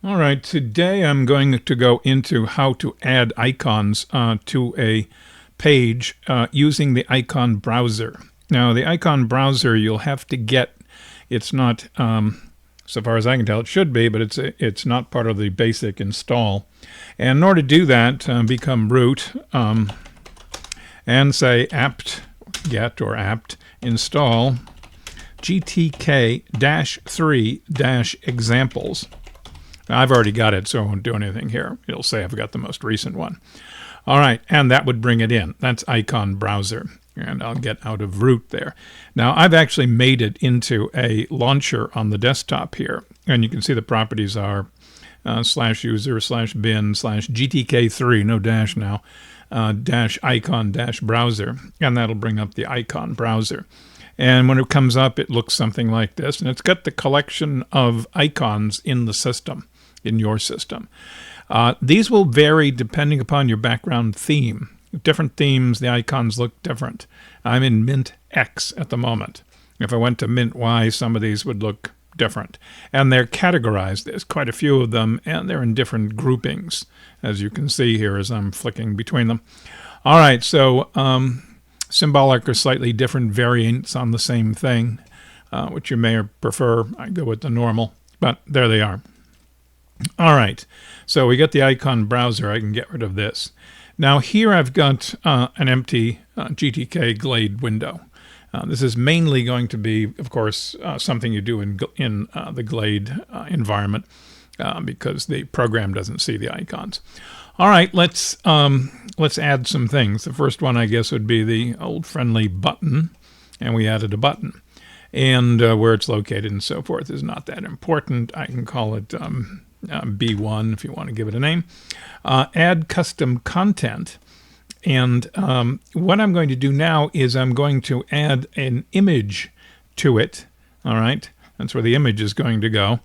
All right, today I'm going to go into how to add icons to a page using the icon browser. Now, the icon browser you'll have to get. It's not, so far as I can tell, it should be, but it's not part of the basic install. And in order to do that, become root and say apt get or apt install GTK-3-examples. I've already got it, so I won't do anything here. It'll say I've got the most recent one. All right, and that would bring it in. That's icon browser, and I'll get out of root there. Now, I've actually made it into a launcher on the desktop here, and you can see the properties are /user/bin/GTK3, no dash now, -icon-browser, and that'll bring up the icon browser. And when it comes up, it looks something like this, and it's got the collection of icons in the system, in your system. These will vary depending upon your background theme. Different themes, the icons look different. I'm in Mint X at the moment. If I went to Mint Y, some of these would look different. And they're categorized. There's quite a few of them, and they're in different groupings, as you can see here as I'm flicking between them. All right, so symbolic or slightly different variants on the same thing, which you may prefer. I go with the normal, but there they are. All right, so we got the icon browser. I can get rid of this. Now here I've got an empty GTK Glade window. This is mainly going to be, of course, something you do in the Glade environment because the program doesn't see the icons. All right, let's add some things. The first one, I guess, would be the old friendly button, and we added a button. And where it's located and so forth is not that important. I can call it B1 if you want to give it a name. Add custom content. And what I'm going to do now is I'm going to add an image to it. All right, that's where the image is going to go.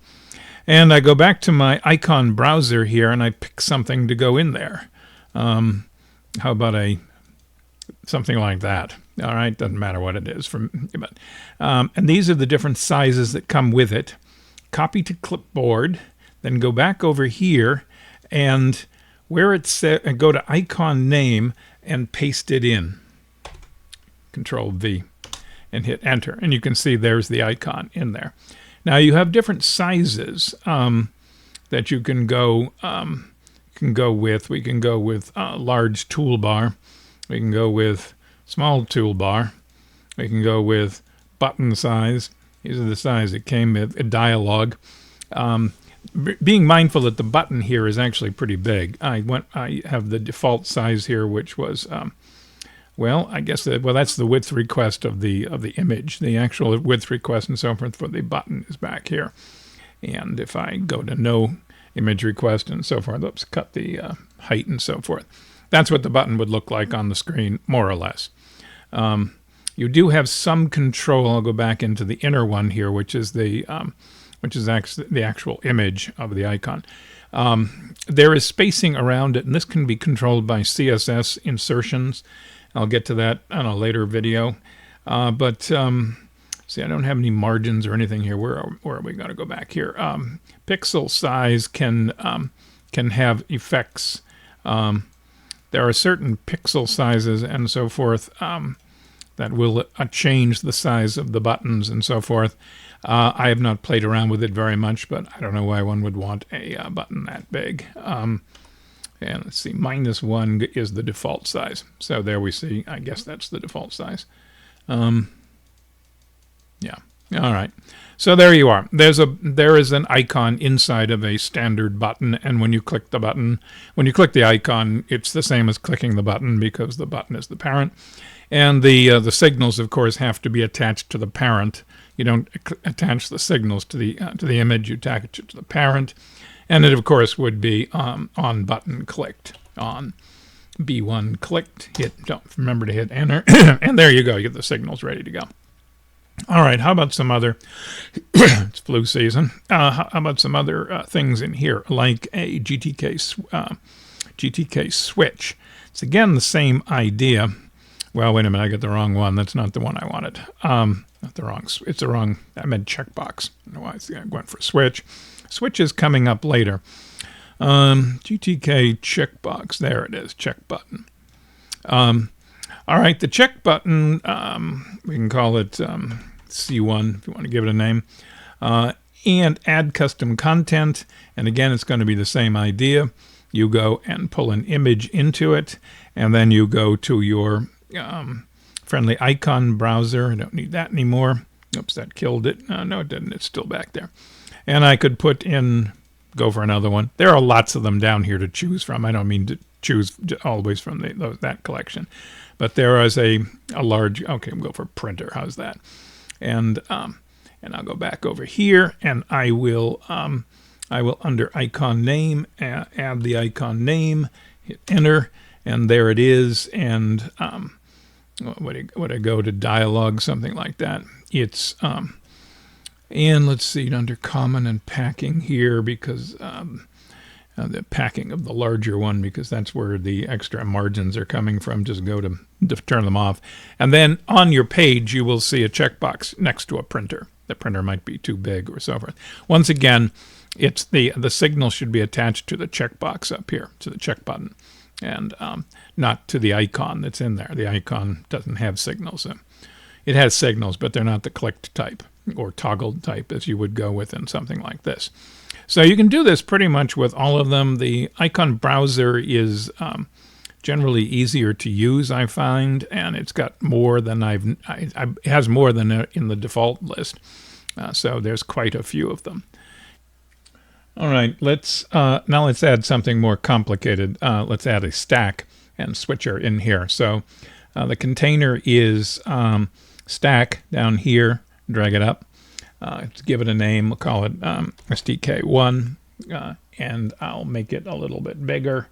And I go back to my icon browser here, and I pick something to go in there. How about something like that? All right, doesn't matter what it is. And these are the different sizes that come with it. Copy to clipboard, then go back over here, and where it says, go to icon name and paste it in. Control V and hit enter, and you can see there's the icon in there. Now you have different sizes that you can go with. We can go with large toolbar. We can go with small toolbar. We can go with button size. These are the size it came with. A dialog. Being mindful that the button here is actually pretty big. I have the default size here, which was well, I guess that's the width request of the image. The actual width request and so forth for the button is back here. And if I go to no image request and so forth, oops, cut the height and so forth. That's what the button would look like on the screen, more or less. You do have some control. I'll go back into the inner one here, which is actually the actual image of the icon. There is spacing around it, and this can be controlled by CSS insertions. I'll get to that on a later video. See, I don't have any margins or anything here. Where are we going to go back here? Pixel size can have effects. There are certain pixel sizes and so forth that will change the size of the buttons and so forth. I have not played around with it very much, but I don't know why one would want a button that big. And let's see, -1 is the default size. So there we see, I guess that's the default size. Yeah, all right. So there you are. There is an icon inside of a standard button, and when you click the button, when you click the icon, it's the same as clicking the button because the button is the parent. And the signals, of course, have to be attached to the parent. You don't attach the signals to the image. You attach it to the parent. And it, of course, would be on button clicked, on B1 clicked, don't remember to hit enter, and there you go, you get the signals ready to go. All right, how about some other, it's flu season, how about some other things in here, like a GTK switch. It's again the same idea. Well, wait a minute, I got the wrong one. That's not the one I wanted. Not the wrong, it's the wrong, I meant checkbox. I don't know why I went for switch. Switch is coming up later. GTK checkbox. There it is, check button. All right, the check button, we can call it C1 if you want to give it a name. And add custom content. And again, it's going to be the same idea. You go and pull an image into it, and then you go to your friendly icon browser. I don't need that anymore. Oops, that killed it. No, it didn't. It's still back there. And I could put in, go for another one. There are lots of them down here to choose from. I don't mean to choose always from that collection. But there is a large, okay, we'll go for printer. How's that? And I'll go back over here, and I will under icon name, add the icon name, hit enter, and there it is. And would I go to dialog, something like that? It's, and let's see, under common and packing here, because the packing of the larger one, because that's where the extra margins are coming from. Just go to turn them off. And then on your page, you will see a checkbox next to a printer. The printer might be too big or so forth. Once again, it's the signal should be attached to the checkbox up here, to the check button, and not to the icon that's in there. The icon doesn't have signals. It has signals, but they're not the clicked type or toggled type as you would go with in something like this. So you can do this pretty much with all of them. The icon browser is generally easier to use, I find, and it's got more than it has more than in the default list. So there's quite a few of them. All right, now let's add something more complicated. Let's add a stack and switcher in here. So the container is stack down here. Drag it up. Give it a name. We'll call it SDK1, and I'll make it a little bit bigger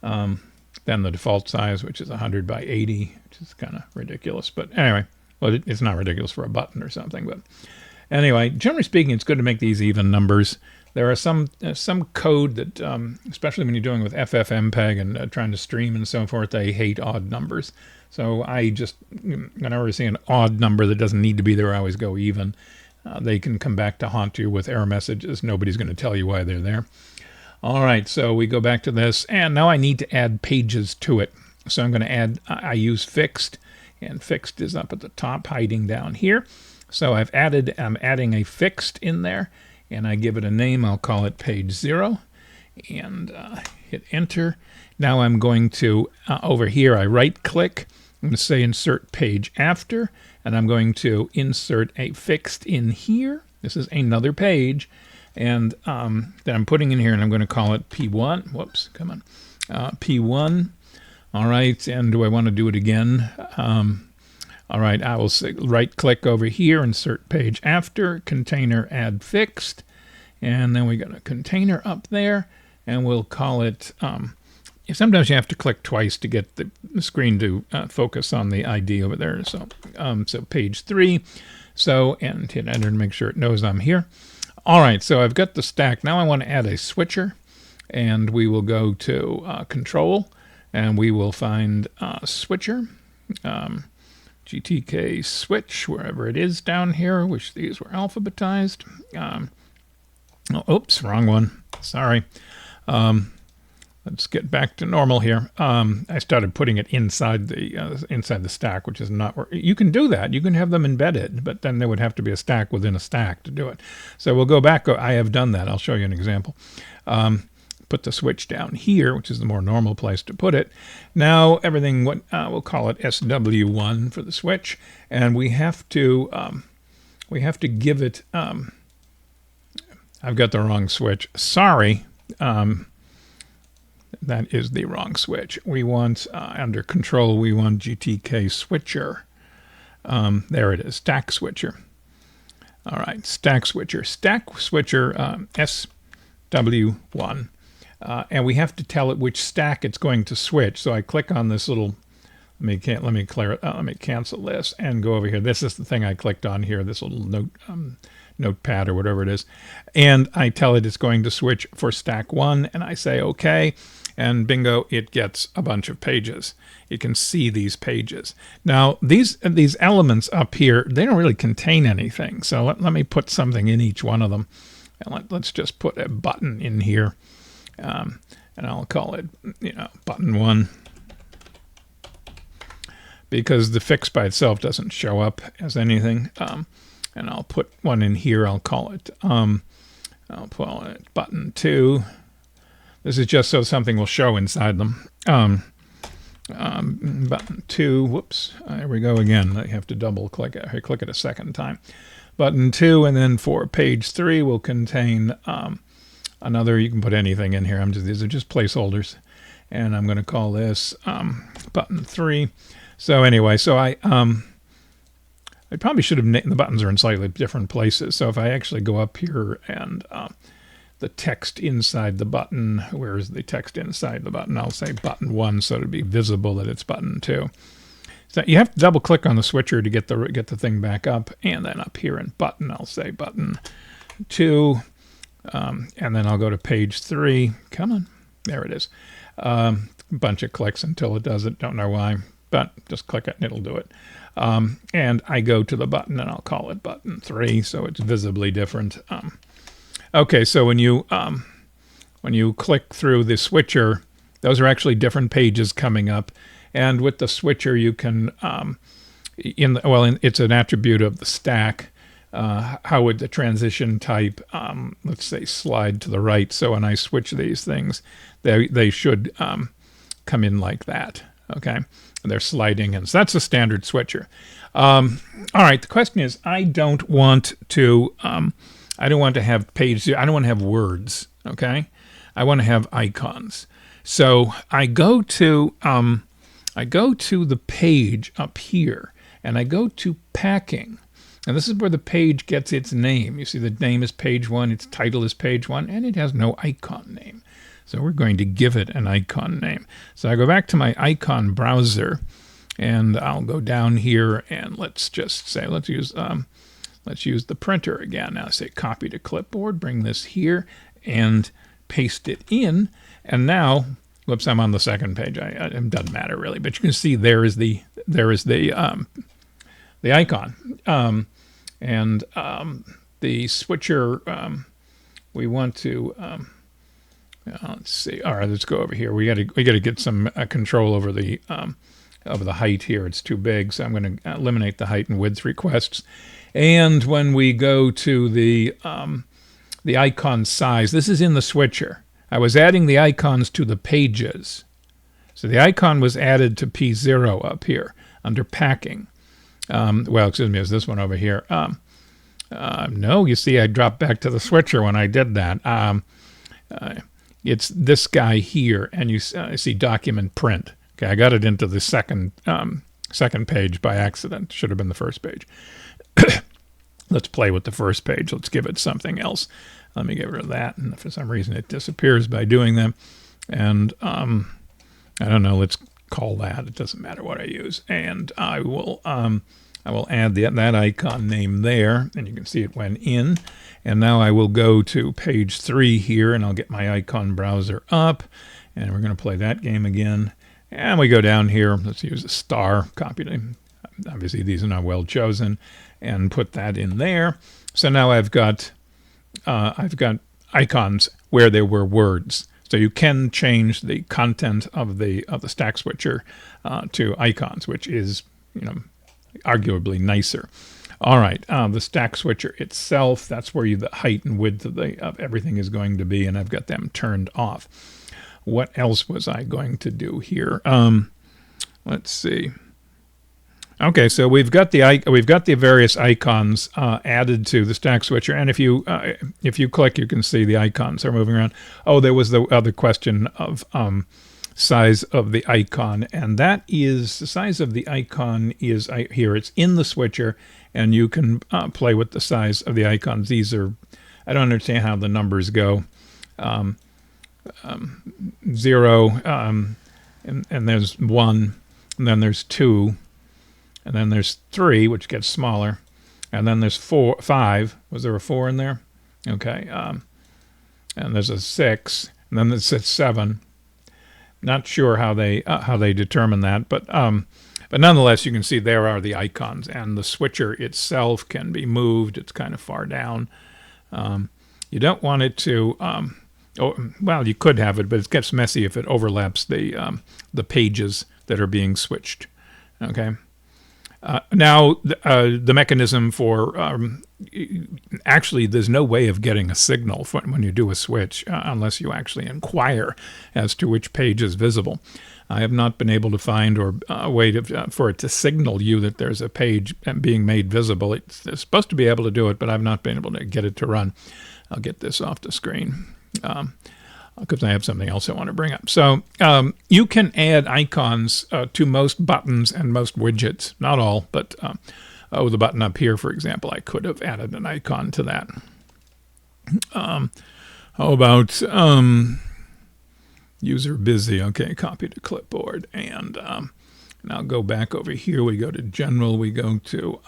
than the default size, which is 100 by 80, which is kind of ridiculous. But anyway, well, it's not ridiculous for a button or something. But anyway, generally speaking, it's good to make these even numbers. There are some code that, especially when you're doing with FFmpeg and trying to stream and so forth, they hate odd numbers. So I just, whenever I see an odd number that doesn't need to be there, I always go even. They can come back to haunt you with error messages. Nobody's going to tell you why they're there. All right, so we go back to this, and now I need to add pages to it. So I'm going to add, I use fixed, and fixed is up at the top, hiding down here. So I'm adding a fixed in there, and I give it a name. I'll call it page 0, and hit enter. Now I'm going to, over here, I right-click. I'm going to say insert page after, and I'm going to insert a fixed in here. This is another page, and that I'm putting in here, and I'm going to call it P1. Whoops, come on. P1. All right, and do I want to do it again? All right, I will say right-click over here, insert page after, container add fixed, and then we got a container up there, and we'll call it, sometimes you have to click twice to get the screen to focus on the ID over there. So, so page 3, so, and hit enter to make sure it knows I'm here. All right, so I've got the stack. Now I want to add a switcher, and we will go to control, and we will find switcher, GTK switch, wherever it is down here. Wish these were alphabetized. Oh, oops, wrong one. Sorry. Let's get back to normal here. I started putting it inside the stack, which is not where you can do that. You can have them embedded, but then there would have to be a stack within a stack to do it. So we'll go back. I have done that. I'll show you an example. Put the switch down here, which is the more normal place to put it. Now everything, we'll call it SW1 for the switch, and we have to give it. I've got the wrong switch. Sorry. That is the wrong switch. We want, under control, we want GTK switcher. There it is, stack switcher. All right, stack switcher. Stack switcher SW1. And we have to tell it which stack it's going to switch. So I click on this little, let me cancel this and go over here. This is the thing I clicked on here, this little notepad or whatever it is. And I tell it it's going to switch for stack 1, and I say okay. And bingo, it gets a bunch of pages. You can see these pages. Now, these elements up here, they don't really contain anything. So let me put something in each one of them. And let's just put a button in here, and I'll call it, button 1, because the fix by itself doesn't show up as anything. And I'll put one in here. I'll call it button 2. This is just so something will show inside them. Button 2. Whoops. There we go again. I have to double click it. I click it a second time. Button 2, and then for page 3 will contain another. You can put anything in here. These are just placeholders, and I'm going to call this button 3. So anyway, so I probably should have named the buttons are in slightly different places. So if I actually go up here and the text inside the button, where is the text inside the button? I'll say button 1, so it'll be visible that it's button 2. So you have to double click on the switcher to get the thing back up, and then up here in button, I'll say button 2, and then I'll go to page 3. Come on, there it is. Bunch of clicks until it does it. Don't know why, but just click it and it'll do it. And I go to the button and I'll call it button 3, so it's visibly different. Okay, so when you click through the switcher, those are actually different pages coming up. And with the switcher, you can, it's an attribute of the stack. How would the transition type, let's say, slide to the right? So when I switch these things, they should come in like that. Okay, and they're sliding in. So that's a standard switcher. All right. The question is, I don't want to have pages. I don't want to have words. Okay, I want to have icons. So I go to the page up here, and I go to packing. And this is where the page gets its name. You see the name is page 1, its title is page 1, and it has no icon name. So we're going to give it an icon name. So I go back to my icon browser, and I'll go down here, and let's just say, let's use the printer again. Now say copy to clipboard, bring this here, and paste it in. And now, whoops, I'm on the second page. It doesn't matter really, but you can see there is the icon, and the switcher. We want to. Let's see. All right, let's go over here. We got to get some control over the height here. It's too big, so I'm going to eliminate the height and width requests. And when we go to the icon size, this is in the switcher. I was adding the icons to the pages. So the icon was added to P0 up here under packing. Well, excuse me, is this one over here? No, you see I dropped back to the switcher when I did that. It's this guy here, and you see document print. Okay, I got it into the second page by accident. Should have been the first page. Let's play with the first page. Let's give it something else. Let me get rid of that, and for some reason it disappears by doing that. And I don't know. Let's call that. It doesn't matter what I use. And I will add that icon name there, and you can see it went in. And now I will go to page 3 here, and I'll get my icon browser up, and we're going to play that game again. And we go down here. Let's use a star. Copy them. Obviously, these are not well chosen, and put that in there. So now I've got icons where there were words. So you can change the content of the stack switcher to icons, which is arguably nicer. All right, the stack switcher itself, that's where the height and width of everything is going to be, and I've got them turned off. What else was I going to do here? Let's see. Okay, so we've got the various icons added to the stack switcher, and if you click, you can see the icons are moving around. Oh, there was the other question of size of the icon, and that is the size of the icon is here. It's in the switcher, and you can play with the size of the icons. These are, I don't understand how the numbers go. 0, and there's 1, and then there's 2, and then there's 3, which gets smaller, and then there's 4, 5. Was there a 4 in there? Okay, and there's a 6, and then there's a 7. Not sure how they determine that, but nonetheless, you can see there are the icons, and the switcher itself can be moved. It's kind of far down, You don't want it to, well, you could have it, but it gets messy if it overlaps the pages that are being switched. Okay. Now, the mechanism for, actually, there's no way of getting a signal when you do a switch unless you actually inquire as to which page is visible. I have not been able to find a way for it to signal you that there's a page being made visible. It's supposed to be able to do it, but I've not been able to get it to run. I'll get this off the screen because I have something else I want to bring up. So you can add icons to most buttons and most widgets. Not all, but the button up here, for example, I could have added an icon to that. How about user busy? Okay, copy to clipboard. And now go back over here. We go to general. We go to,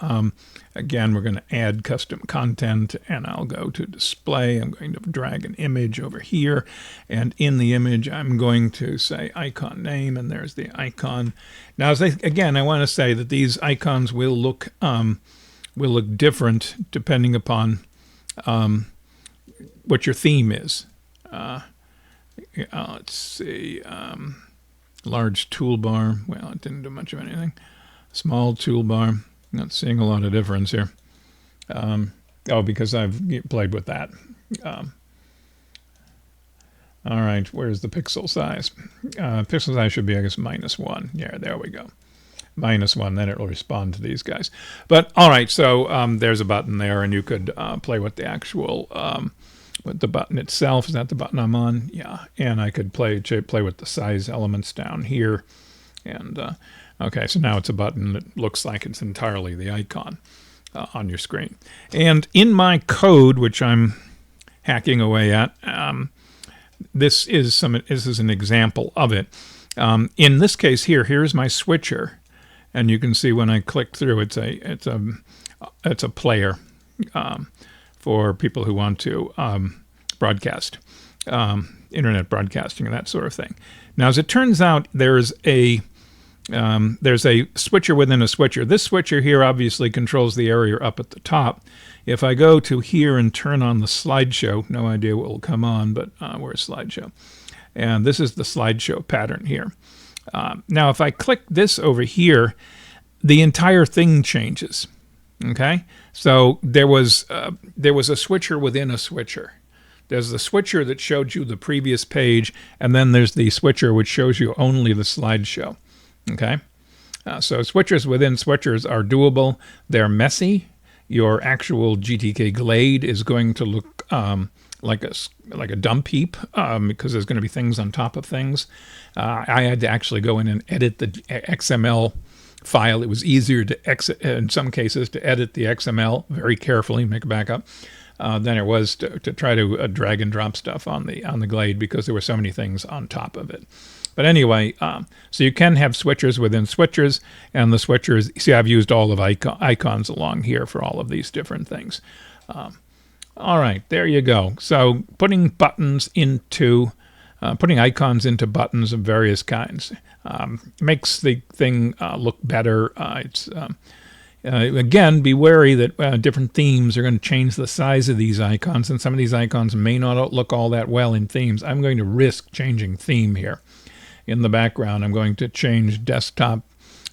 again, we're going to add custom content. And I'll go to display. I'm going to drag an image over here. And in the image, I'm going to say icon name. And there's the icon. Now, again, I want to say that these icons will look different depending upon what your theme is. Let's see. Large toolbar. Well, it didn't do much of anything. Small toolbar. Not seeing a lot of difference here. Because I've played with that. All right, where's the pixel size? Pixel size should be, I guess, -1. Yeah, there we go. -1, then it will respond to these guys. But all right, so there's a button there, and you could play with the actual with the button itself. Is that the button I'm on? Yeah, and I could play with the size elements down here. And okay, so now it's a button that looks like it's entirely the icon on your screen. And in my code, which I'm hacking away at, this is an example of it. In this case here's my switcher, and you can see when I click through, it's a player for people who want to broadcast, internet broadcasting and that sort of thing. Now, as it turns out, there's a switcher within a switcher. This switcher here obviously controls the area up at the top. If I go to here and turn on the slideshow, no idea what will come on, but where's slideshow? And this is the slideshow pattern here. Now, if I click this over here, the entire thing changes. Okay, so there was a switcher within a switcher. There's the switcher that showed you the previous page, and then there's the switcher which shows you only the slideshow. Okay, so switchers within switchers are doable. They're messy. Your actual GTK Glade is going to look like a dump heap because there's going to be things on top of things. I had to actually go in and edit the XML file. It was easier to in some cases to edit the XML very carefully, make a backup, than it was to try to drag and drop stuff on the Glade because there were so many things on top of it. But anyway, so you can have switchers within switchers, and the switchers, see, I've used all of icons along here for all of these different things. All right, there you go. So putting icons into buttons of various kinds makes the thing look better. Again, be wary that different themes are going to change the size of these icons, and some of these icons may not look all that well in themes. I'm going to risk changing theme here. In the background, I'm going to change desktop,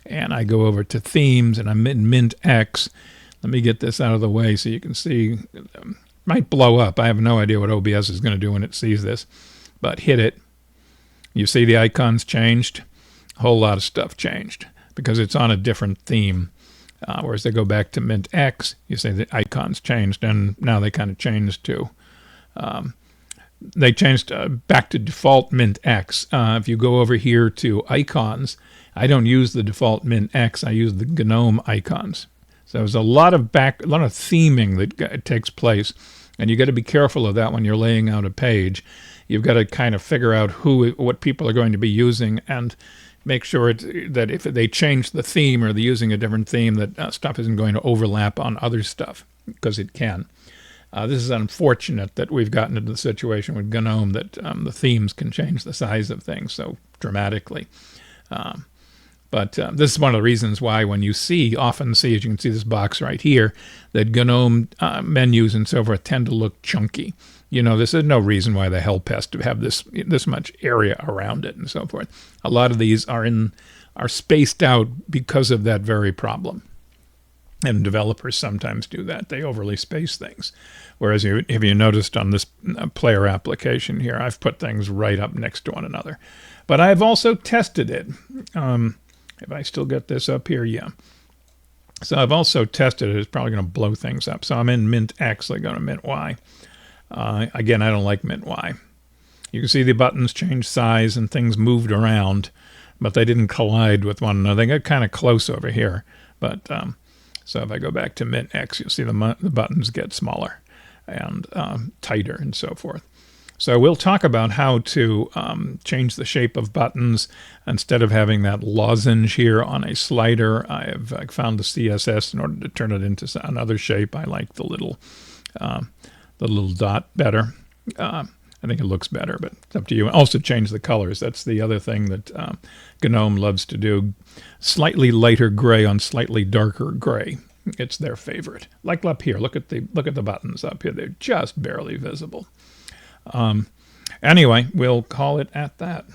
and I go over to themes, and I'm in Mint X. Let me get this out of the way so you can see. It might blow up. I have no idea what OBS is going to do when it sees this, but hit it. You see the icons changed? A whole lot of stuff changed because it's on a different theme. Whereas they go back to Mint X, you see the icons changed, and now they kind of changed to back to default Mint X. If you go over here to icons, I don't use the default Mint X. I use the GNOME icons. So there's a lot of theming that takes place, and you got to be careful of that when you're laying out a page. You've got to kind of figure out what people are going to be using, and make sure that if they change the theme or they're using a different theme, that stuff isn't going to overlap on other stuff, because it can. This is unfortunate that we've gotten into the situation with GNOME that the themes can change the size of things so dramatically. But this is one of the reasons why when you often see, as you can see this box right here, that GNOME menus and so forth tend to look chunky. You know, there's no reason why the help has to have this much area around it and so forth. A lot of these are spaced out because of that very problem. And developers sometimes do that. They overly space things. Whereas if you noticed on this player application here, I've put things right up next to one another. But I've also tested it. If I still get this up here, yeah. So I've also tested it. It's probably going to blow things up. So I'm in Mint X, I go to Mint Y. Again, I don't like Mint Y. You can see the buttons change size and things moved around, but they didn't collide with one another. They got kind of close over here. But so if I go back to Mint X, you'll see the buttons get smaller and tighter and so forth. So we'll talk about how to change the shape of buttons. Instead of having that lozenge here on a slider, I have found the CSS in order to turn it into another shape. I like the little dot better. I think it looks better, but it's up to you. Also change the colors. That's the other thing that GNOME loves to do. Slightly lighter gray on slightly darker gray. It's their favorite. Like up here, look at the buttons up here. They're just barely visible. Anyway, we'll call it at that.